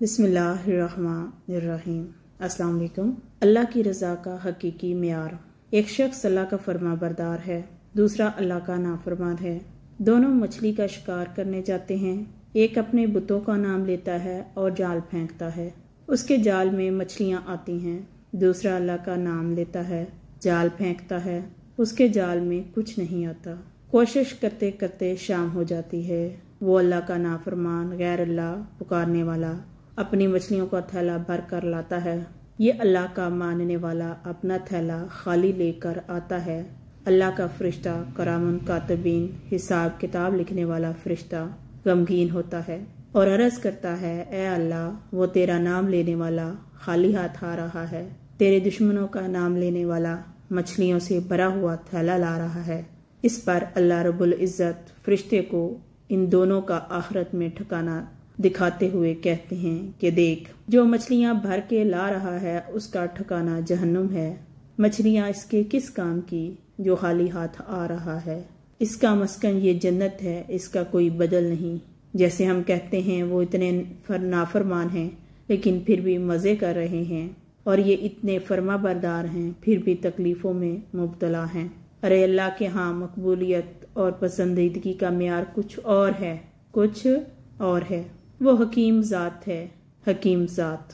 बिस्मिल्लाहिर्रहमानिर्रहीम। अस्सलाम वालेकुम। अल्लाह की रज़ा का हकीकी मेयार। एक शख्स अल्लाह का फर्मा बरदार है, दूसरा अल्लाह का नाफरमान है। दोनों मछली का शिकार करने जाते हैं। एक अपने बुतों का नाम लेता है और जाल फेंकता है, उसके जाल में मछलियाँ आती हैं। दूसरा अल्लाह का नाम लेता है, जाल फेंकता है, उसके जाल में कुछ नहीं आता। कोशिश करते करते शाम हो जाती है। वो अल्लाह का नाफरमान गैर अल्लाह पुकारने वाला अपनी मछलियों का थैला भर कर लाता है। ये अल्लाह का मानने वाला अपना थैला खाली लेकर आता है। अल्लाह का फरिश्ता करामुन कातिबीन हिसाब किताब लिखने वाला फरिश्ता गमगीन होता है और अर्ज करता है, ए अल्लाह, वो तेरा नाम लेने वाला खाली हाथ आ रहा है, तेरे दुश्मनों का नाम लेने वाला मछलियों से भरा हुआ थैला ला रहा है। इस पर अल्लाह रब्बुल इज्जत फरिश्ते को इन दोनों का आखिरत में ठिकाना दिखाते हुए कहते हैं कि देख, जो मछलियां भर के ला रहा है उसका ठिकाना जहन्नुम है। मछलियां इसके किस काम की जो खाली हाथ आ रहा है? इसका मस्कन ये जन्नत है, इसका कोई बदल नहीं। जैसे हम कहते हैं वो इतने नाफरमान हैं लेकिन फिर भी मज़े कर रहे हैं, और ये इतने फर्मा बरदार हैं फिर भी तकलीफ़ों में मुब्तला हैं। अरे अल्लाह के यहाँ मकबूलियत और पसंदीदगी का मेयार कुछ और है, कुछ और है। वो हकीम ज़ात है, हकीम ज़ात।